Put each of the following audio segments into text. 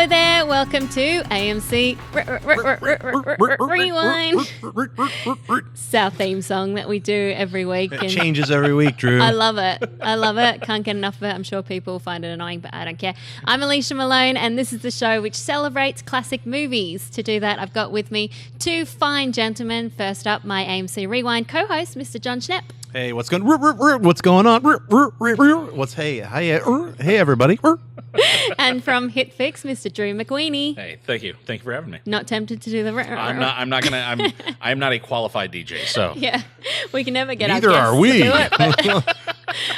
Hello there, welcome to AMC Rewind. It's our theme song that we do every week. It changes every week, Drew. I love it. I love it. Can't get enough of it. I'm sure people find it annoying, but I don't care. I'm Alicia Malone, and this is the show which celebrates classic movies. To do that, I've got with me two fine gentlemen. First up, my AMC Rewind co-host, Mr. John Schnepp. Hey, what's going on? Hey, everybody. And from HitFix, Mr. Drew McWeeny. Hey, thank you for having me. Not tempted to do the... I'm not a qualified DJ, so. Yeah, we can never get Neither our guests are we. to do it,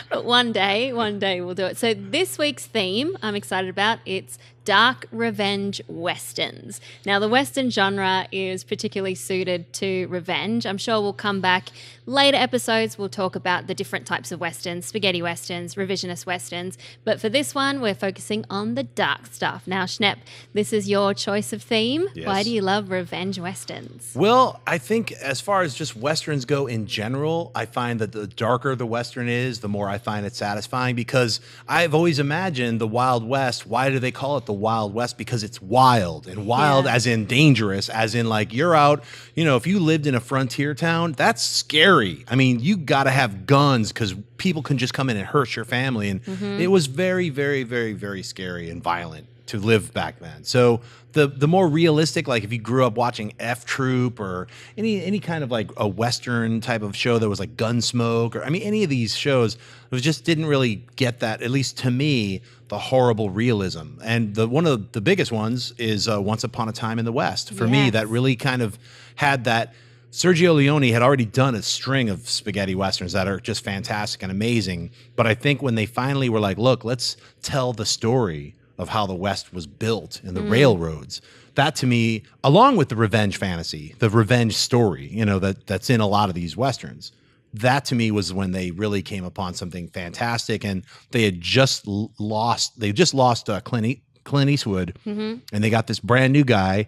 but one day we'll do it. So this week's theme I'm excited about, it's dark revenge westerns. Now, the western genre is particularly suited to revenge. I'm sure we'll come back later episodes. We'll talk about the different types of westerns, spaghetti westerns, revisionist westerns. But for this one, we're focusing on the dark stuff. Now, Schnepp, this is your choice of theme. Yes. Why do you love revenge westerns? Well, I think as far as just westerns go in general, I find that the darker the western is, the more I find it satisfying, because I've always imagined the Wild West. Why do they call it the Wild West? Because it's wild, and wild as in dangerous, as in like you're out, if you lived in a frontier town, that's scary. I mean, you got to have guns because people can just come in and hurt your family. And it was very, very, very, very scary and violent to live back then. So the more realistic, like if you grew up watching F Troop or any kind of like a Western type of show that was like Gunsmoke, or any of these shows, it just didn't really get that, at least to me, the horrible realism. And one of the biggest ones is Once Upon a Time in the West. For me, that really kind of had that. Sergio Leone had already done a string of spaghetti westerns that are just fantastic and amazing. But I think when they finally were like, look, let's tell the story of how the West was built and the railroads. That to me, along with the revenge fantasy, the revenge story, that's in a lot of these westerns. That to me was when they really came upon something fantastic. And they had just lost Clint Eastwood, and they got this brand new guy,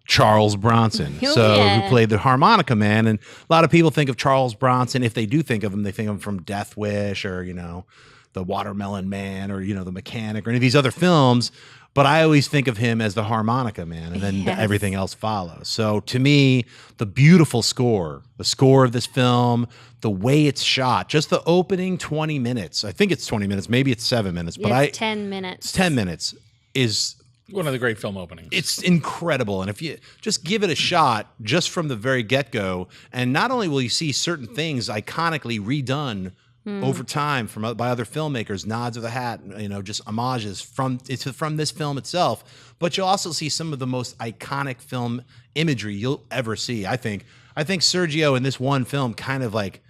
Charles Bronson, who played the harmonica man. And a lot of people think of Charles Bronson. If they do think of him, they think of him from Death Wish or, The Watermelon Man or, The Mechanic or any of these other films. But I always think of him as the harmonica man, and then everything else follows. So to me, the beautiful score, the score of this but the way it's shot, just the opening 20 minutes, I think it's 20 minutes, maybe it's 7 minutes. But 10 minutes. It's 10 minutes is... one of the great film openings. It's incredible. And if you just give it a shot just from the very get-go, and not only will you see certain things iconically redone over time by other filmmakers, nods of the hat, just homages from this film itself, but you'll also see some of the most iconic film imagery you'll ever see. I think Sergio in this one film kind of like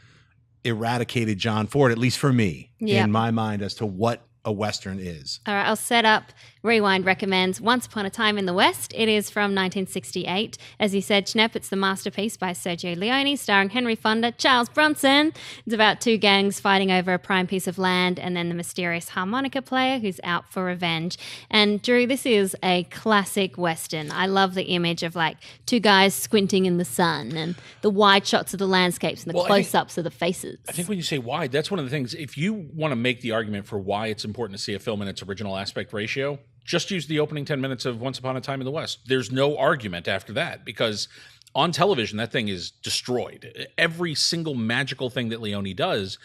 eradicated John Ford, at least for me, in my mind, as to what a Western is. All right, I'll set up. Rewind recommends Once Upon a Time in the West. It is from 1968. As you said, Schnepp, it's the masterpiece by Sergio Leone, starring Henry Fonda, Charles Bronson. It's about two gangs fighting over a prime piece of land and then the mysterious harmonica player who's out for revenge. And Drew, this is a classic Western. I love the image of like two guys squinting in the sun and the wide shots of the landscapes and the close-ups of the faces. I think when you say wide, that's one of the things, if you want to make the argument for why it's important to see a film in its original aspect ratio, just use the opening 10 minutes of Once Upon a Time in the West. There's no argument after that, because on television, that thing is destroyed. Every single magical thing that Leone does,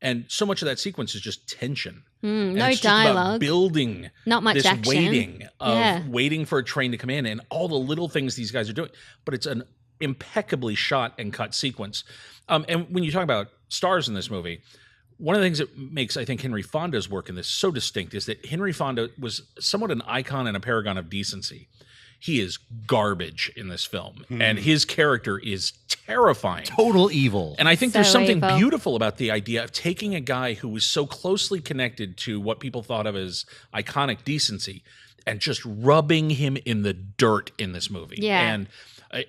and so much of that sequence is just tension. No it's dialogue. Just about building not much this action. waiting for a train to come in and all the little things these guys are doing. But it's an impeccably shot and cut sequence. And when you talk about stars in this movie, one of the things that makes, I think, Henry Fonda's work in this so distinct is that Henry Fonda was somewhat an icon and a paragon of decency. He is garbage in this film, and his character is terrifying. Total evil. And I think there's something beautiful about the idea of taking a guy who was so closely connected to what people thought of as iconic decency and just rubbing him in the dirt in this movie. Yeah. And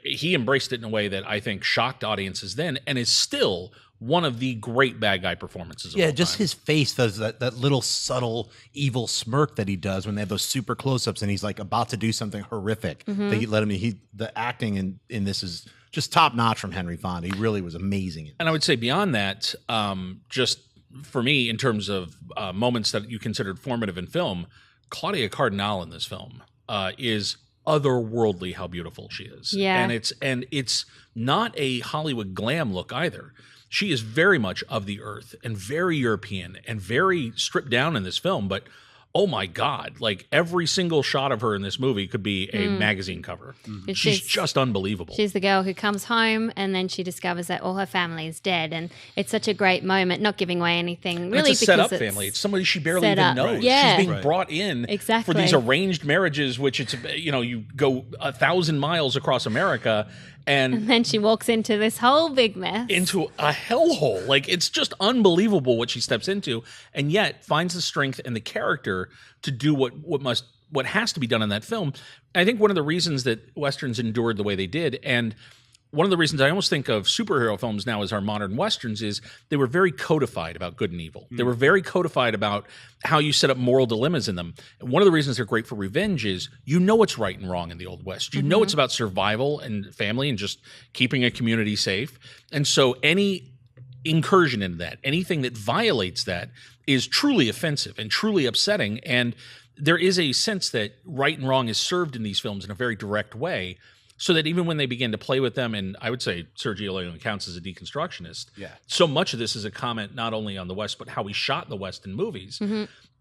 he embraced it in a way that I think shocked audiences then and is still one of the great bad guy performances of all just time. his face does that little subtle evil smirk that he does when they have those super close-ups and he's like about to do something horrific. They let him. The acting in this is just top notch from Henry Fonda. He really was amazing. And I would say beyond that, just for me, in terms of moments that you considered formative in film, Claudia Cardinal in this film is otherworldly how beautiful she is. Yeah. And it's not a Hollywood glam look either. She is very much of the earth and very European and very stripped down in this film, but oh my God, like every single shot of her in this movie could be a magazine cover. She's just unbelievable. She's the girl who comes home and then she discovers that all her family is dead. And it's such a great moment, not giving away anything. Really, it's a set-up family. It's somebody she barely even knows. Right. Yeah. She's being brought in Exactly. for these arranged marriages, which it's, you go 1,000 miles across America and then she walks into this whole big mess. Into a hellhole. Like, it's just unbelievable what she steps into, and yet finds the strength and the character to do what has to be done in that film. I think one of the reasons that Westerns endured the way they did, and one of the reasons I almost think of superhero films now as our modern Westerns, is they were very codified about good and evil. They were very codified about how you set up moral dilemmas in them. And one of the reasons they're great for revenge is you know what's right and wrong in the Old West. You know it's about survival and family and just keeping a community safe. And so any incursion into that, anything that violates that, is truly offensive and truly upsetting. And there is a sense that right and wrong is served in these films in a very direct way, so that even when they begin to play with them, and I would say Sergio Leone counts as a deconstructionist, so much of this is a comment not only on the West, but how he shot the West in movies.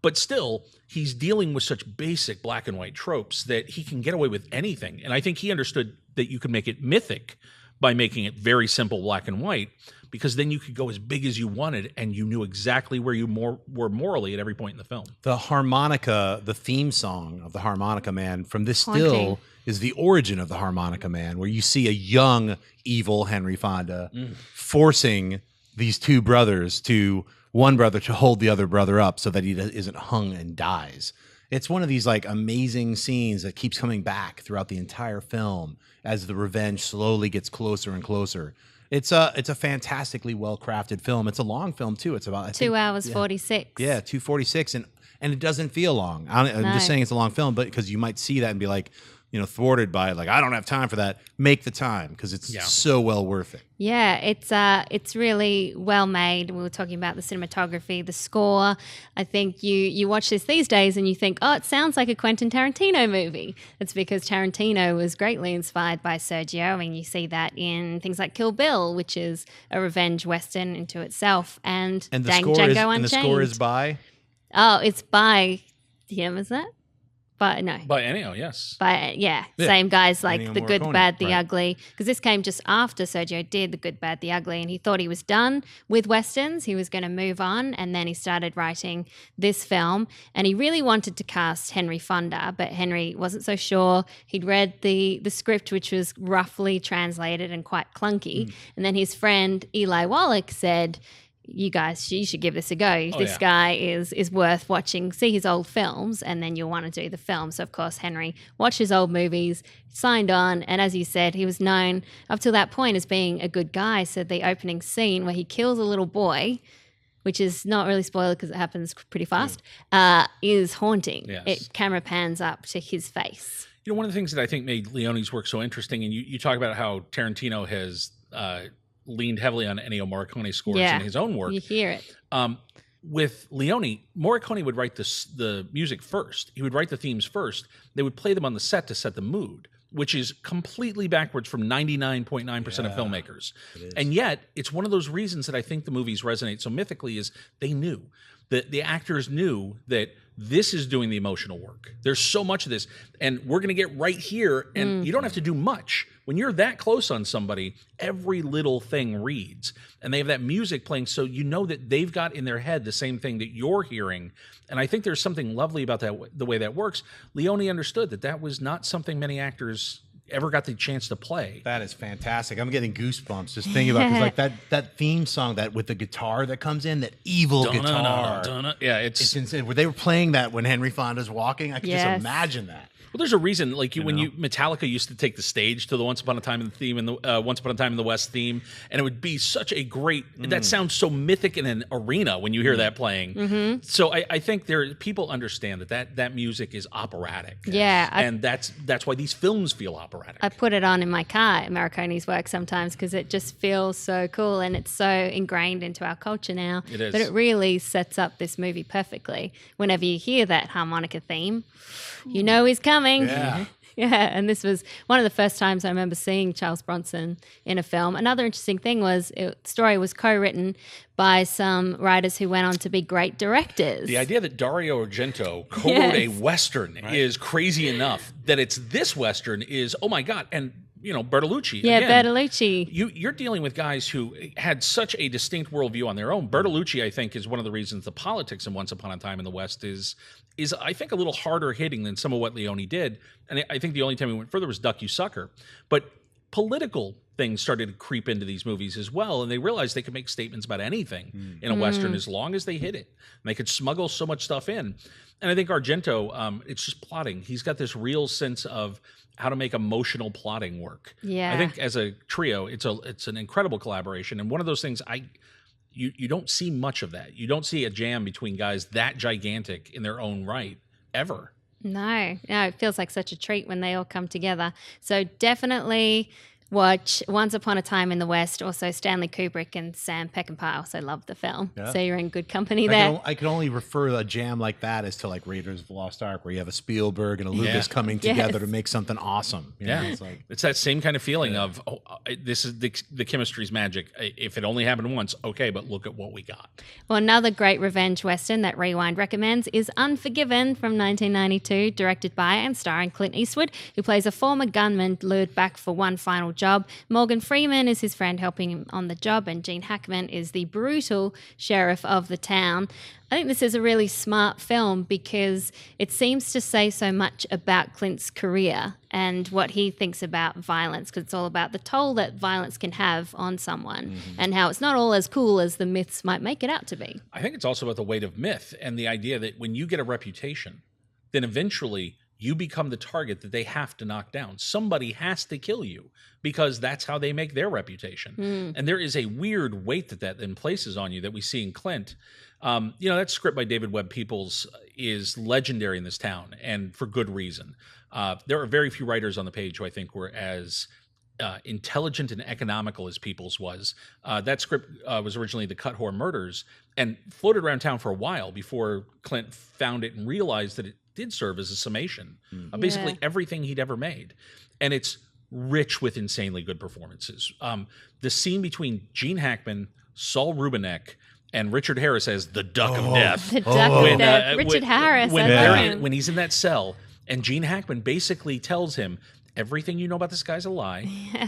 But still, he's dealing with such basic black and white tropes that he can get away with anything. And I think he understood that you could make it mythic by making it very simple black and white, because then you could go as big as you wanted and you knew exactly where you were morally at every point in the film. The harmonica, the theme song of the Harmonica Man from this still is the origin of the Harmonica Man, where you see a young, evil Henry Fonda forcing these two brothers one brother to hold the other brother up so that he isn't hung and dies. It's one of these like amazing scenes that keeps coming back throughout the entire film as the revenge slowly gets closer and closer. It's a fantastically well-crafted film. It's a long film too. It's about 2 hours 46. Yeah, 2:46, and it doesn't feel long. I'm just saying it's a long film, but because you might see that and be like, thwarted by like, I don't have time for that. Make the time, because it's so well worth it. Yeah, it's really well made. We were talking about the cinematography, the score. I think you watch this these days and you think, oh, it sounds like a Quentin Tarantino movie. It's because Tarantino was greatly inspired by Sergio. I mean, you see that in things like Kill Bill, which is a revenge western into itself, and the Django score Unchained. And the score is by? Oh, it's by him, is it? But no. By Ennio, yes. Same guys like Ennio The Good, Morricone, Bad, the right. Ugly. Because this came just after Sergio did The Good, Bad, the Ugly, and he thought he was done with Westerns. He was going to move on, and then he started writing this film. And he really wanted to cast Henry Fonda, but Henry wasn't so sure. He'd read the script, which was roughly translated and quite clunky. And then his friend Eli Wallach said, you should give this a go. This guy is worth watching. See his old films, and then you'll want to do the film. So, of course, Henry watched his old movies, signed on, and as you said, he was known up to that point as being a good guy. So the opening scene where he kills a little boy, which is not really spoiled because it happens pretty fast, is haunting. Yes. Camera pans up to his face. One of the things that I think made Leone's work so interesting, and you talk about how Tarantino has leaned heavily on Ennio Morricone's scores in his own work. You hear it. With Leone, Morricone would write the music first. He would write the themes first. They would play them on the set to set the mood, which is completely backwards from 99.9% of filmmakers. And yet, it's one of those reasons that I think the movies resonate so mythically is they knew. The actors knew that this is doing the emotional work. There's so much of this, and we're going to get right here, and you don't have to do much. When you're that close on somebody, every little thing reads, and they have that music playing, so you know that they've got in their head the same thing that you're hearing. And I think there's something lovely about that, the way that works. Leone understood that was not something many actors ever got the chance to play. That is fantastic. I'm getting goosebumps just thinking about it, because like that theme song that with the guitar that comes in, that evil guitar. Yeah, it's insane. Where they were playing that when Henry Fonda's walking, I can just imagine that. Well, there's a reason, like Metallica used to take the stage to the Once Upon a Time in the theme and the Once Upon a Time in the West theme, and it would be such a great. That sounds so mythic in an arena when you hear that playing. So I think people understand that music is operatic. Yeah, and that's why these films feel operatic. I put it on in my car at Morricone's work sometimes because it just feels so cool, and it's so ingrained into our culture now. It is. But it really sets up this movie perfectly. Whenever you hear that harmonica theme, you know he's coming. coming. Yeah. Yeah, and this was one of the first times I remember seeing Charles Bronson in a film. Another interesting thing was the story was co-written by some writers who went on to be great directors. The idea that Dario Argento co-wrote a Western is crazy enough. That it's this Western is, oh my God. And, Bertolucci. Yeah, again, Bertolucci. You're dealing with guys who had such a distinct worldview on their own. Bertolucci, I think, is one of the reasons the politics in Once Upon a Time in the West is I think, a little harder hitting than some of what Leone did. And I think the only time he went further was Duck You Sucker. But political things started to creep into these movies as well, and they realized they could make statements about anything in a Western as long as they hit it. And they could smuggle so much stuff in. And I think Argento, it's just plotting. He's got this real sense of how to make emotional plotting work. Yeah. I think as a trio, it's an incredible collaboration. And one of those things you don't see much of that. You don't see a jam between guys that gigantic in their own right ever. No, it feels like such a treat when they all come together. So definitely watch Once Upon a Time in the West. Also, Stanley Kubrick and Sam Peckinpah also loved the film. Yeah. So you're in good company there. I can only refer a jam like that as to like Raiders of the Lost Ark, where you have a Spielberg and a Lucas coming together to make something awesome. It's that same kind of feeling of, this is the chemistry's magic. If it only happened once, okay, but look at what we got. Well, another great revenge Western that Rewind recommends is Unforgiven from 1992, directed by and starring Clint Eastwood, who plays a former gunman lured back for one final job. Morgan Freeman is his friend helping him on the job, and Gene Hackman is the brutal sheriff of the town. I think this is a really smart film because it seems to say so much about Clint's career and what he thinks about violence, because it's all about the toll that violence can have on someone and how it's not all as cool as the myths might make it out to be. I think it's also about the weight of myth and the idea that when you get a reputation, then eventually you become the target that they have to knock down. Somebody has to kill you because that's how they make their reputation. And there is a weird weight that then places on you that we see in Clint. That script by David Webb Peoples is legendary in this town, and for good reason. There are very few writers on the page who I think were as intelligent and economical as Peoples was. That script was originally the Cut Whore Murders and floated around town for a while before Clint found it and realized that it did serve as a summation of basically everything he'd ever made. And it's rich with insanely good performances. The scene between Gene Hackman, Saul Rubinek, and Richard Harris as the Duck of Death. The Duck of Death. Richard Harris. When he's in that cell, and Gene Hackman basically tells him, everything you know about this guy's a lie.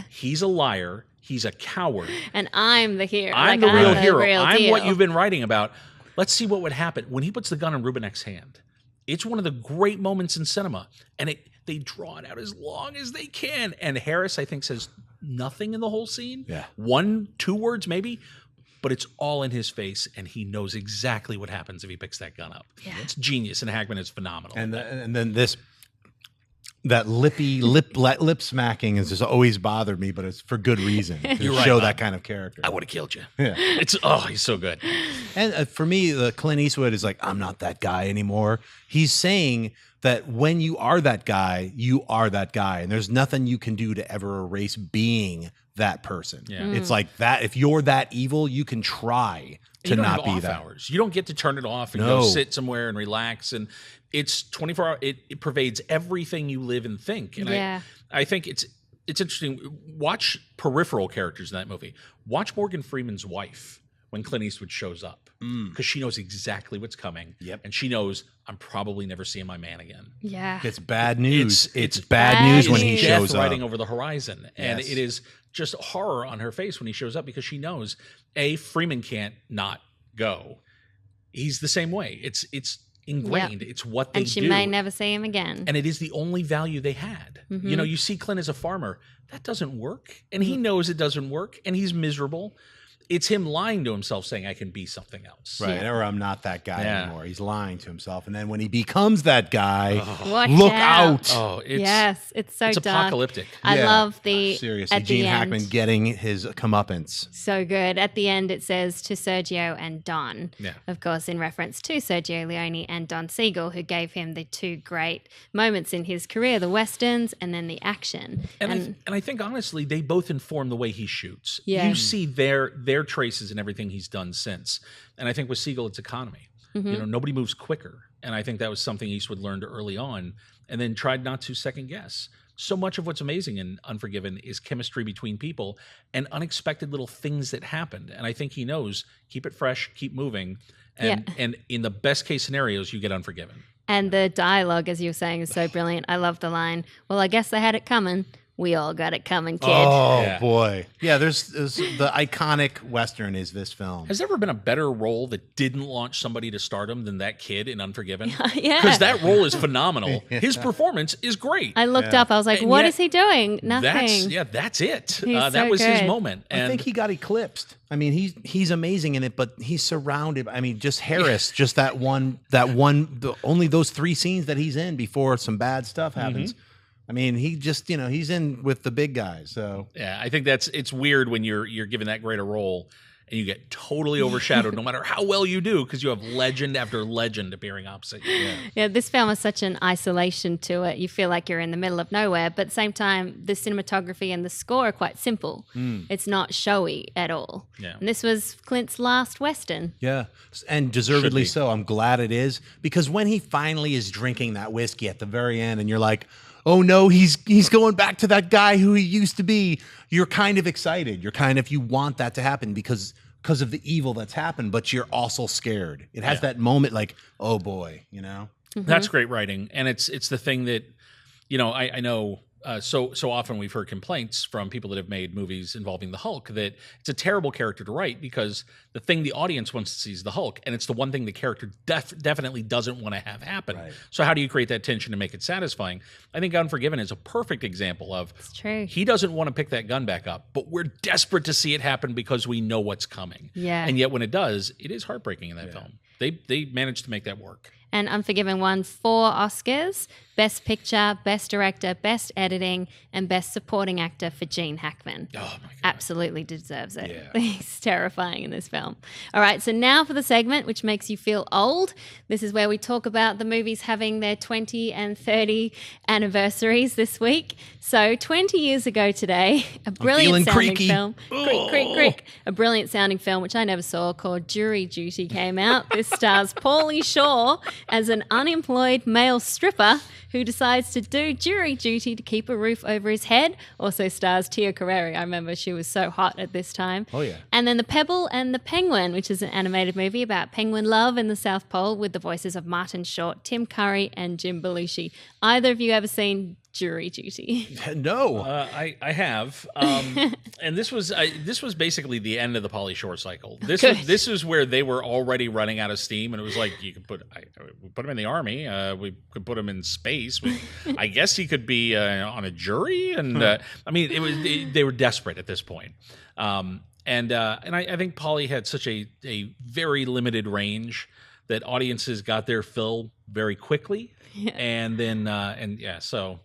He's a liar. He's a coward. And I'm the hero. I'm the real hero. I'm what you've been writing about. Let's see what would happen. When he puts the gun in Rubinek's hand, it's one of the great moments in cinema. And they draw it out as long as they can. And Harris, I think, says nothing in the whole scene. Yeah. 1-2 words maybe. But it's all in his face, and he knows exactly what happens if he picks that gun up. Yeah. It's genius, and Hackman is phenomenal. And then that lip smacking has just always bothered me, but it's for good reason to show that kind of character. I would have killed you. Yeah. He's so good. And for me, the Clint Eastwood is like, I'm not that guy anymore. He's saying that when you are that guy, you are that guy, and there's nothing you can do to ever erase being that person. Yeah. It's like that. If you're that evil, you can try to not be that. Hours. You don't get to turn it off and go sit somewhere and relax. And it's 24 hours. It pervades everything you live and think. And I think it's interesting. Watch peripheral characters in that movie. Watch Morgan Freeman's wife when Clint Eastwood shows up, because she knows exactly what's coming. Yep. And she knows I'm probably never seeing my man again. Yeah. It's bad news. It's bad news when he shows up. Riding over the horizon. And it is just horror on her face when he shows up, because she knows, Freeman can't not go. He's the same way. It's ingrained. Yep. It's what they do. And she may never see him again. And it is the only value they had. You see Clint as a farmer. That doesn't work. And he knows it doesn't work. And he's miserable. It's him lying to himself, saying, I can be something else. Right. Or I'm not that guy anymore. He's lying to himself. And then when he becomes that guy, look out. Oh, it's so it's dark. Apocalyptic. I love the seriously, Gene Hackman getting his comeuppance. So good. At the end, it says to Sergio and Don. Yeah. Of course, in reference to Sergio Leone and Don Siegel, who gave him the two great moments in his career, the westerns and then the action. And I think, honestly, they both inform the way he shoots. Yeah. You see their traces in everything he's done since. And I think with Siegel, it's economy. Nobody moves quicker. And I think that was something Eastwood learned early on and then tried not to second guess. So much of what's amazing in Unforgiven is chemistry between people and unexpected little things that happened. And I think he knows, keep it fresh, keep moving. And in the best case scenarios, you get Unforgiven. And the dialogue, as you were saying, is so brilliant. I love the line, well, I guess they had it coming. We all got it coming, kid. Oh, boy. Yeah, there's the iconic Western is this film. Has there ever been a better role that didn't launch somebody to stardom than that kid in Unforgiven? Yeah. Because that role is phenomenal. His performance is great. I looked up. I was like, what is he doing? Nothing. That's it. He's that so was his good. moment. And I think he got eclipsed. I mean, he's amazing in it, but he's surrounded. I mean, just Harris, just that one, only those 3 scenes that he's in before some bad stuff happens. I mean, he just, he's in with the big guys. So yeah, I think it's weird when you're given that great a role and you get totally overshadowed no matter how well you do because you have legend after legend appearing opposite you. Yeah, this film has such an isolation to it. You feel like you're in the middle of nowhere, but at the same time, the cinematography and the score are quite simple. It's not showy at all. Yeah. And this was Clint's last Western. yeah, and deservedly so. I'm glad it is because when he finally is drinking that whiskey at the very end, and you're like, oh no, he's going back to that guy who he used to be. You're kind of excited. You want that to happen because of the evil that's happened, but you're also scared. It has that moment like, oh boy, That's great writing, and it's the thing that I know. So often we've heard complaints from people that have made movies involving the Hulk that it's a terrible character to write because the thing the audience wants to see is the Hulk, and it's the one thing the character definitely doesn't want to have happen. Right. So how do you create that tension to make it satisfying? I think Unforgiven is a perfect example of It's true. he doesn't want to pick that gun back up, but we're desperate to see it happen because we know what's coming. Yeah. And yet when it does, it is heartbreaking in that film. They managed to make that work. And Unforgiven won 4 Oscars: Best Picture, Best Director, Best Editing, and Best Supporting Actor for Gene Hackman. Oh my God. Absolutely deserves it. Yeah. He's terrifying in this film. All right, so now for the segment which makes you feel old. This is where we talk about the movies having their 20 and 30 anniversaries this week. So 20 years ago today, a brilliant sounding creaky. film. Creak, creak, creak. A brilliant sounding film, which I never saw, called Jury Duty came out. This stars Pauly Shore as an unemployed male stripper who decides to do jury duty to keep a roof over his head. Also stars Tia Carrere. I remember she was so hot at this time. Oh, yeah. And then The Pebble and the Penguin, which is an animated movie about penguin love in the South Pole with the voices of Martin Short, Tim Curry, and Jim Belushi. Either of you ever seen Jury Duty? No. I have, and this was basically the end of the Pauly Shore cycle. This is where they were already running out of steam, and it was like we put him in the army, we could put him in space. I guess he could be on a jury, and I mean, they were desperate at this point. And I think Pauly had such a very limited range that audiences got their fill very quickly, and then so.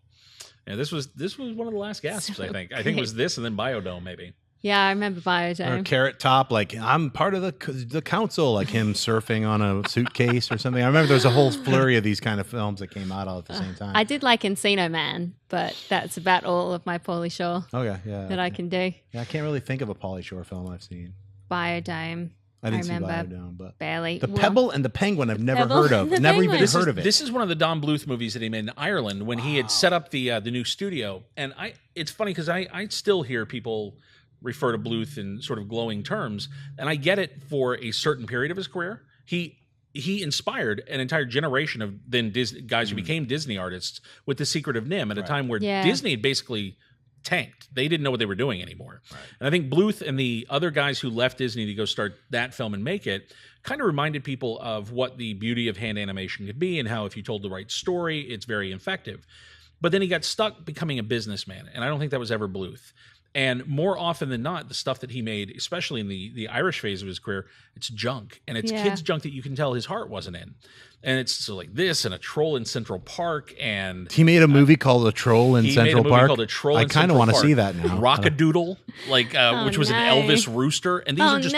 Yeah, this was one of the last gasps, I think. I think it was this and then Biodome, maybe. Yeah, I remember Or Biodome. Carrot Top, like I'm part of the council, like him surfing on a suitcase or something. I remember there was a whole flurry of these kind of films that came out all at the same time. I did like Encino Man, but that's about all of my Pauly Shore yeah. that I can do. Yeah, I can't really think of a Pauly Shore film I've seen. Biodome. I didn't see remember Biodome, but barely. The Well, Pebble and the Penguin I've never Pebble heard of. and the Never Penguin. even heard of it. This is one of the Don Bluth movies that he made in Ireland when he had set up the new studio. And it's funny because I still hear people refer to Bluth in sort of glowing terms, and I get it for a certain period of his career. He inspired an entire generation of then guys who became Disney artists with The Secret of Nim at a time where Disney had basically tanked. They didn't know what they were doing anymore. Right. And I think Bluth and the other guys who left Disney to go start that film and make it kind of reminded people of what the beauty of hand animation could be and how if you told the right story, it's very effective. But then he got stuck becoming a businessman, and I don't think that was ever Bluth. And more often than not, the stuff that he made, especially in the Irish phase of his career, it's junk. And it's kids' junk that you can tell his heart wasn't in. And it's so like this and A Troll in Central Park. And he made a movie called A Troll in Central Park. He made a movie Park. called A Troll I in kind of Central want to Park. see that now. Rockadoodle, which was an Elvis rooster. And these are just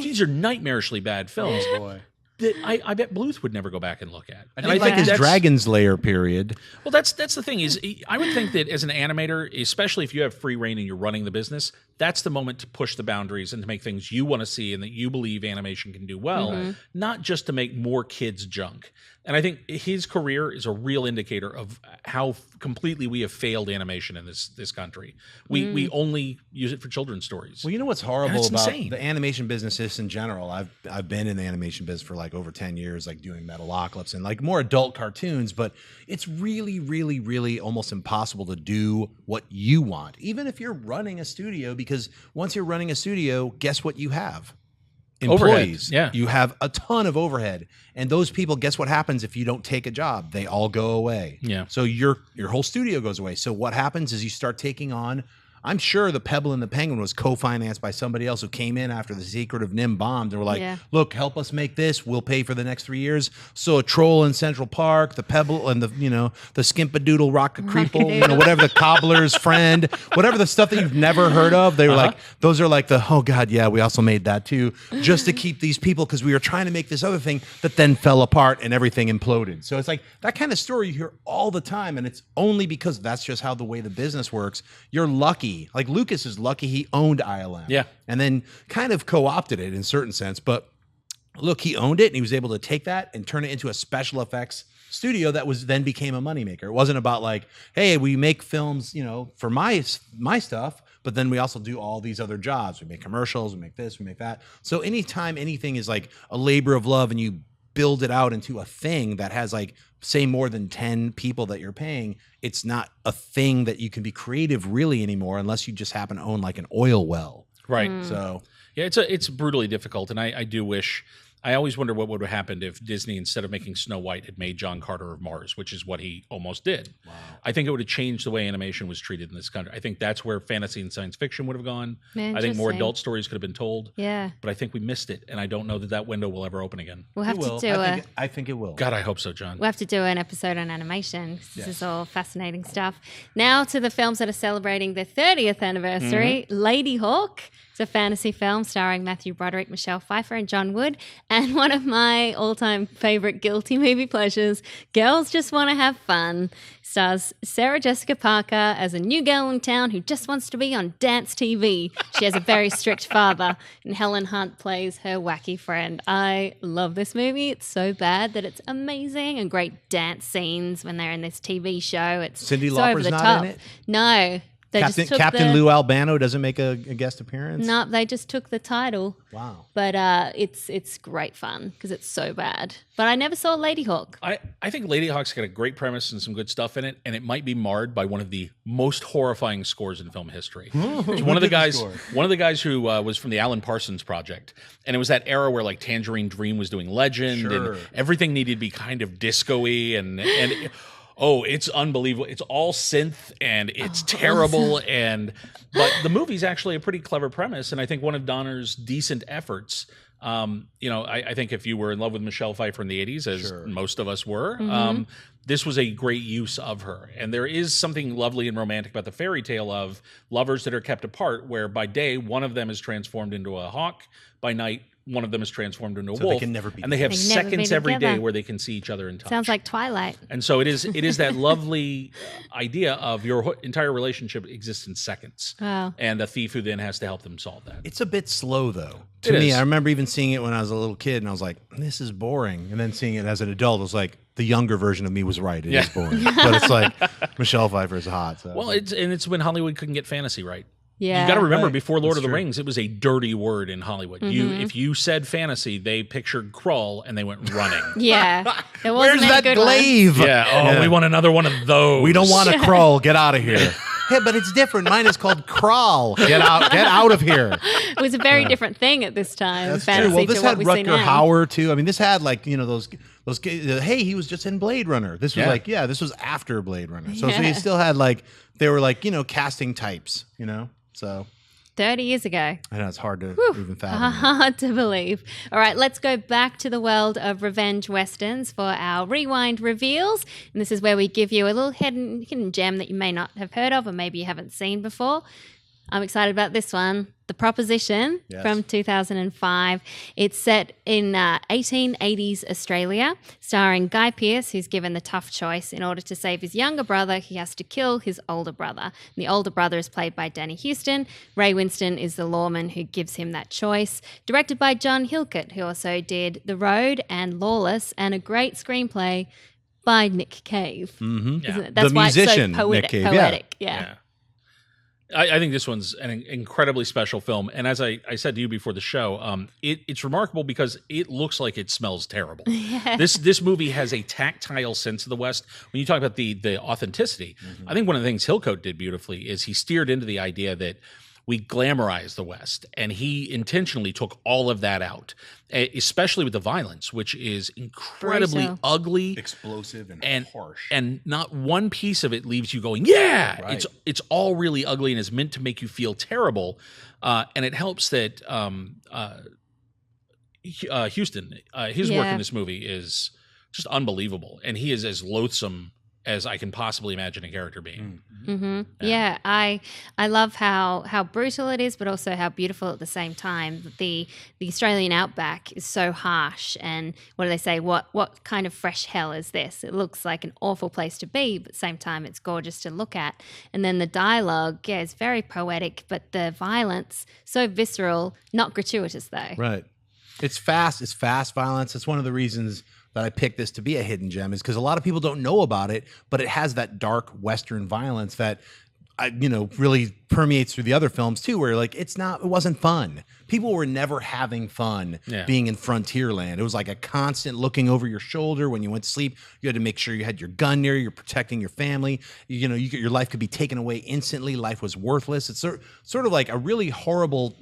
these are nightmarishly bad films. Oh, boy. That I bet Bluth would never go back and look at. And I like his Dragon's Lair period. Well, that's the thing is I would think that as an animator, especially if you have free reign and you're running the business, that's the moment to push the boundaries and to make things you want to see and that you believe animation can do well, not just to make more kids junk. And I think his career is a real indicator of how completely we have failed animation in this country. We only use it for children's stories. Well, you know what's horrible about insane. the animation business just in general? I've been in the animation business for like over 10 years, like doing Metalocalypse and like more adult cartoons, but it's really, really, really almost impossible to do what you want, even if you're running a studio, because once you're running a studio, guess what you have? Employees. Overhead, yeah. You have a ton of overhead. And those people, guess what happens if you don't take a job? They all go away. Yeah. So your whole studio goes away. So what happens is you start taking on, I'm sure the Pebble and the Penguin was co-financed by somebody else who came in after the Secret of Nim bombed and were like, look, help us make this. We'll pay for the next 3 years. So a Troll in Central Park, the Pebble and the Skimpadoodle Rock-a-Creeple, whatever, the Cobbler's Friend, whatever the stuff that you've never heard of. They were like, those are like oh God, yeah, we also made that too, just to keep these people, because we were trying to make this other thing that then fell apart and everything imploded. So it's like that kind of story you hear all the time. And it's only because that's just how the way the business works. You're lucky. Like Lucas is lucky he owned ILM. Yeah. And then kind of co-opted it in a certain sense. But look, he owned it and he was able to take that and turn it into a special effects studio that was then became a moneymaker. It wasn't about like, hey, we make films, for my stuff, but then we also do all these other jobs. We make commercials, we make this, we make that. So anytime anything is like a labor of love and you build it out into a thing that has like, say, more than 10 people that you're paying, it's not a thing that you can be creative really anymore unless you just happen to own like an oil well. Right. So yeah, it's brutally difficult. And I do wish, I always wonder what would have happened if Disney, instead of making Snow White, had made John Carter of Mars, which is what he almost did. Wow. I think it would have changed the way animation was treated in this country. I think that's where fantasy and science fiction would have gone. I think more adult stories could have been told. Yeah. But I think we missed it, and I don't know that window will ever open again. We'll have to do I think it will. God, I hope so, John. We'll have to do an episode on animation, because this is all fascinating stuff. Now to the films that are celebrating their 30th anniversary. Ladyhawke. It's a fantasy film starring Matthew Broderick, Michelle Pfeiffer, and John Wood. And one of my all-time favorite guilty movie pleasures, Girls Just Want to Have Fun, stars Sarah Jessica Parker as a new girl in town who just wants to be on dance TV. She has a very strict father, and Helen Hunt plays her wacky friend. I love this movie. It's so bad that it's amazing, and great dance scenes when they're in this TV show. It's Cyndi so Lauper's over the not top. in it? No. Captain Lou Albano doesn't make a guest appearance? No, they just took the title. Wow. But it's great fun because it's so bad. But I never saw Ladyhawke. I think Ladyhawke's got a great premise and some good stuff in it, and it might be marred by one of the most horrifying scores in film history. One of the guys who was from the Alan Parsons Project, and it was that era where like Tangerine Dream was doing Legend, and everything needed to be kind of disco-y and oh, it's unbelievable. It's all synth and it's terrible. But the movie's actually a pretty clever premise. And I think one of Donner's decent efforts, I think if you were in love with Michelle Pfeiffer in the 80s, as most of us were, this was a great use of her. And there is something lovely and romantic about the fairy tale of lovers that are kept apart, where by day, one of them is transformed into a hawk, by night, one of them is transformed into a wolf. They can never be and they have seconds every day where they can see each other in touch. Sounds like Twilight. And so it is that lovely idea of your entire relationship exists in seconds. Wow. And a thief who then has to help them solve that. It's a bit slow, though. To me, I remember even seeing it when I was a little kid, and I was like, this is boring. And then seeing it as an adult, I was like, the younger version of me was right. It is boring. But it's like, Michelle Pfeiffer is hot. So. Well, it's when Hollywood couldn't get fantasy right. Yeah. You got to remember, before Lord of the Rings, it was a dirty word in Hollywood. If you said fantasy, they pictured crawl and they went running. Yeah. Where's that glaive? Yeah. We want another one of those. We don't want to crawl. Get out of here. Yeah, but it's different. Mine is called crawl. Get out of here. It was a very different thing at this time. That's true. Well, this had Rutger Hauer too. I mean, this had like those. Hey, he was just in Blade Runner. This was this was after Blade Runner. So you still had like they were like casting types. So 30 years ago. I know, it's hard to even fathom. Hard to believe. All right, let's go back to the world of revenge westerns for our rewind reveals. And this is where we give you a little hidden gem that you may not have heard of or maybe you haven't seen before. I'm excited about this one. The Proposition from 2005. It's set in 1880s Australia, starring Guy Pearce, who's given the tough choice. In order to save his younger brother, he has to kill his older brother. And the older brother is played by Danny Huston. Ray Winston is the lawman who gives him that choice. Directed by John Hillcoat, who also did The Road and Lawless, and a great screenplay by Nick Cave. Mm-hmm. That's the why musician, it's so Nick Cave. poetic. Yeah. I think this one's an incredibly special film. And as I said to you before the show, it's remarkable because it looks like it smells terrible. This movie has a tactile sense of the West. When you talk about the authenticity, I think one of the things Hillcoat did beautifully is he steered into the idea that we glamorize the West, and he intentionally took all of that out, especially with the violence, which is incredibly ugly, explosive, and harsh. And not one piece of it leaves you going, yeah, Right. It's all really ugly and is meant to make you feel terrible. And it helps that Houston, his work in this movie is just unbelievable, and he is as loathsome as I can possibly imagine a character being. Yeah, I love how brutal it is, but also how beautiful at the same time. The Australian outback is so harsh, and what do they say? What kind of fresh hell is this? It looks like an awful place to be, but at the same time, it's gorgeous to look at. And then the dialogue, is very poetic, but the violence so visceral, not gratuitous though. Right. It's fast violence. It's one of the reasons that I picked this to be a hidden gem, is because a lot of people don't know about it, but it has that dark Western violence that really permeates through the other films too, where like it wasn't fun. People were never having fun being in Frontierland. It was like a constant looking over your shoulder when you went to sleep. You had to make sure you had your gun near you, you're protecting your family. Your life could be taken away instantly. Life was worthless. It's sort of like a really horrible,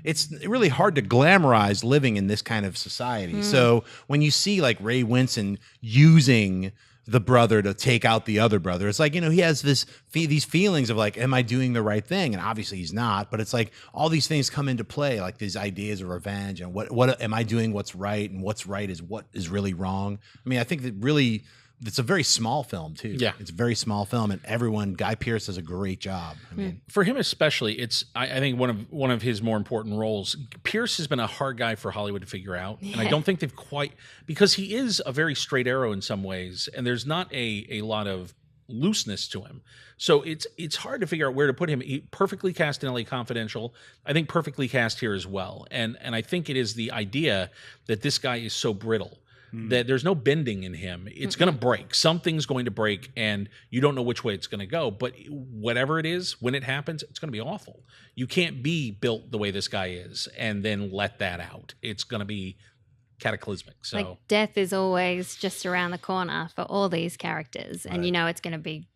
it's really hard to glamorize living in this kind of society. So when you see like Ray Winston using the brother to take out the other brother, it's like, he has these feelings of like, am I doing the right thing? And obviously he's not, but it's like all these things come into play, like these ideas of revenge and what am I doing what's right, and what's right is what is really wrong. I mean, I think that really it's a very small film too. Yeah. It's a very small film, and Guy Pearce does a great job. I mean, for him especially, it's I think one of his more important roles. Pierce has been a hard guy for Hollywood to figure out, and I don't think they've quite, because he is a very straight arrow in some ways, and there's not a lot of looseness to him. So it's hard to figure out where to put him. He perfectly cast in LA Confidential. I think perfectly cast here as well. And I think it is the idea that this guy is so brittle that there's no bending in him. It's going to break. Something's going to break, and you don't know which way it's going to go. But whatever it is, when it happens, it's going to be awful. You can't be built the way this guy is and then let that out. It's going to be cataclysmic. So like death is always just around the corner for all these characters, and it's going to be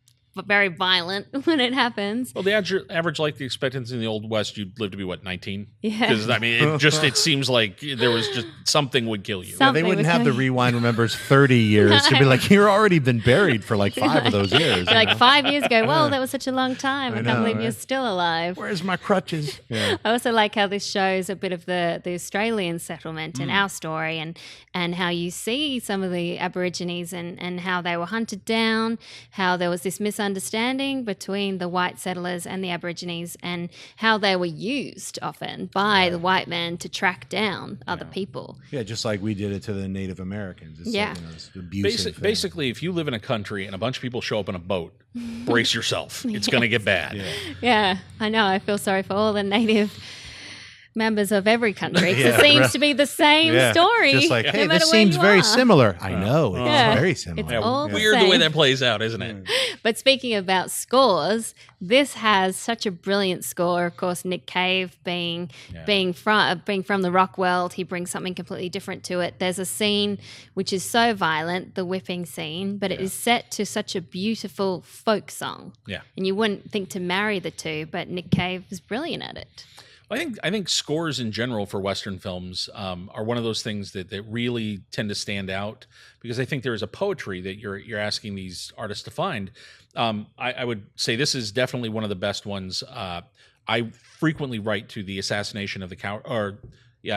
very violent when it happens. Well, the average life expectancy in the Old West, you'd live to be, 19? Yeah. Because, I mean, it seems like there was just something would kill you. They wouldn't have the rewind remembers 30 years to be like, you're already been buried for like 5 of those years. Like 5 years ago, whoa, that was such a long time. I can't believe you're still alive. Where's my crutches? Yeah. I also like how this shows a bit of the Australian settlement in our story, and how you see some of the Aborigines and how they were hunted down, how there was this misunderstanding between the white settlers and the Aborigines, and how they were used often by the white men to track down other people. Yeah, just like we did it to the Native Americans. It's like, it's abusive. Basically, if you live in a country and a bunch of people show up in a boat, brace yourself. It's going to get bad. Yeah, I know. I feel sorry for all the Native members of every country. It seems to be the same story. Just like, hey, no this seems very similar. I know. It's very similar. It's all weird same. the way that plays out, isn't it? But speaking about scores, this has such a brilliant score. Of course, Nick Cave being from the rock world, he brings something completely different to it. There's a scene which is so violent, the whipping scene, but it is set to such a beautiful folk song. Yeah. And you wouldn't think to marry the two, but Nick Cave is brilliant at it. I think scores in general for Western films are one of those things that really tend to stand out, because I think there is a poetry that you're asking these artists to find. I would say this is definitely one of the best ones. I frequently write to the assassination of the coward, the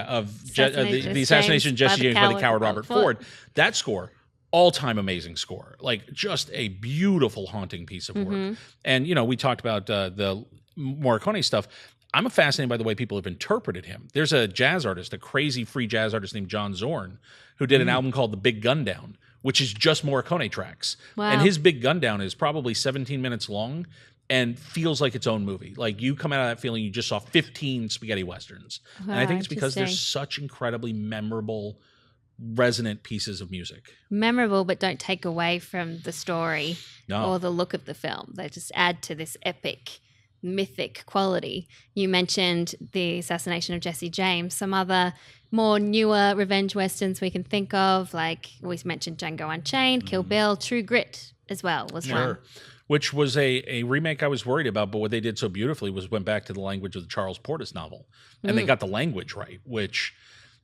assassination of Jesse James by the coward Robert Ford. That score, all-time amazing score, like just a beautiful, haunting piece of work. And we talked about the Morricone stuff, I'm fascinated by the way people have interpreted him. There's a jazz artist, a crazy free jazz artist named John Zorn, who did an album called The Big Gun Down, which is just Morricone tracks. Wow. And his Big Gun Down is probably 17 minutes long and feels like its own movie. Like you come out of that feeling you just saw 15 spaghetti westerns. Wow, and I think it's because they're interesting. such incredibly memorable, resonant pieces of music. Memorable, but don't take away from the story No. or the look of the film. They just add to this epic, mythic quality. You mentioned the assassination of Jesse James. Some other more newer revenge westerns we can think of, like we mentioned Django Unchained, Kill Bill, True Grit as well was one. Which was a remake I was worried about, but what they did so beautifully was went back to the language of the Charles Portis novel. And they got the language right, which,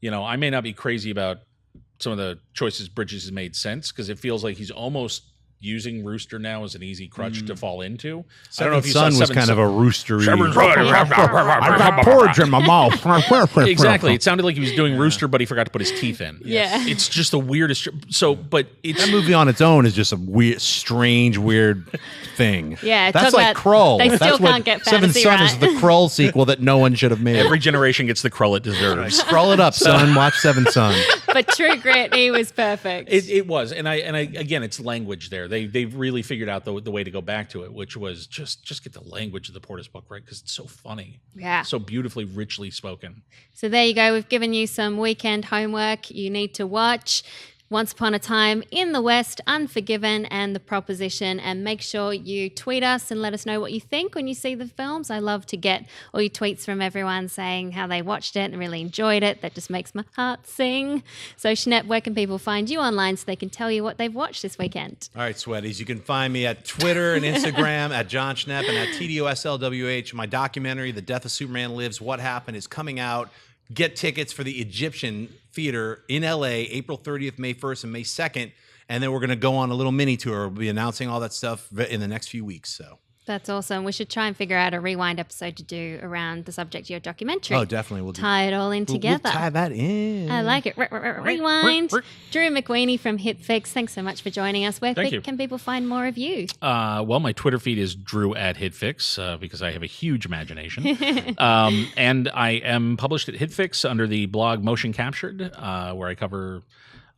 I may not be crazy about some of the choices Bridges has made sense, because it feels like he's almost using Rooster now as an easy crutch to fall into. I don't know if you saw Son was kind of a roostery. I got porridge in my mouth. Exactly. It sounded like he was doing Rooster, but he forgot to put his teeth in. Yeah. It's just the weirdest. So, but it's That movie on its own is just a weird, strange, weird thing. Yeah, that's talk like about- Krull. they still That's what can't get Seventh fantasy Son right. is the Krull sequel that no one should have made. every generation gets the Krull it deserves. Scroll it up, son. Watch Seventh Son. But True Grit, he was perfect. It was, and I again, it's language there. They've really figured out the way to go back to it, which was just get the language of the Portis book right, because it's so funny, Yeah. so beautifully, richly spoken. So there you go. We've given you some weekend homework you need to watch. Once Upon a Time in the West, Unforgiven, and The Proposition. And make sure you tweet us and let us know what you think when you see the films. I love to get all your tweets from everyone saying how they watched it and really enjoyed it. That just makes my heart sing. So, Schnepp, where can people find you online so they can tell you what they've watched this weekend? All right, Sweaties. You can find me at Twitter and Instagram at John Schnepp and at TDOSLWH. My documentary, The Death of Superman Lives, What Happened, is coming out. Get tickets for the Egyptian Theater in LA, April 30th, May 1st, and May 2nd. And then we're going to go on a little mini tour. We'll be announcing all that stuff in the next few weeks. So That's awesome. We should try and figure out a rewind episode to do around the subject of your documentary. Oh, definitely. We'll tie it all in together. We'll tie that in. I like it. Rewind. Drew McWeeny from HitFix. Thanks so much for joining us. Where Thank you. can people find more of you? Well, my Twitter feed is Drew at HitFix because I have a huge imagination. And I am published at HitFix under the blog Motion Captured, where I cover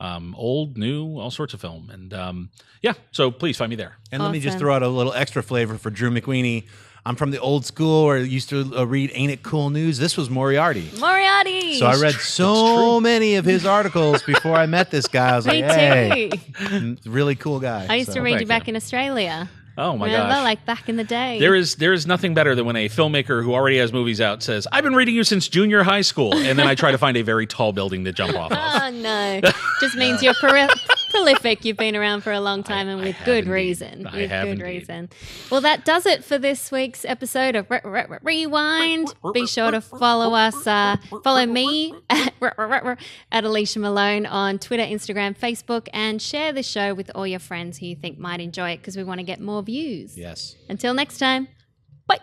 old, new, all sorts of film. And so please find me there. And let me just Awesome. throw out a little extra flavor for Drew McWeeny. I'm from the old school where I used to read Ain't It Cool News. This was Moriarty. Moriarty. So I read so many of his articles before I met this guy. I was Me like, hey, too. really cool guy. I used to read you back in Australia. Oh my Remember, gosh. like back in the day. There is nothing better than when a filmmaker who already has movies out says, I've been reading you since junior high school. And then I try to find a very tall building to jump off of. Oh, no. Just means you're prolific. You've been around for a long time and with good reason. I have indeed. Reason. Well, that does it for this week's episode of Rewind. Be sure to follow us. Follow me at Alicia Malone on Twitter, Instagram, Facebook, and share the show with all your friends who you think might enjoy it because we want to get more views. Yes. Until next time, bye.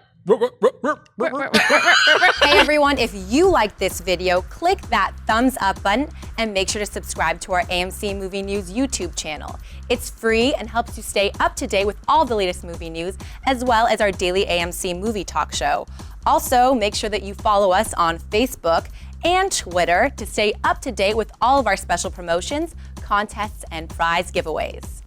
Hey everyone, if you like this video, click that thumbs up button and make sure to subscribe to our AMC Movie News YouTube channel. It's free and helps you stay up to date with all the latest movie news, as well as our daily AMC movie talk show. Also, make sure that you follow us on Facebook and Twitter to stay up to date with all of our special promotions, contests, and prize giveaways.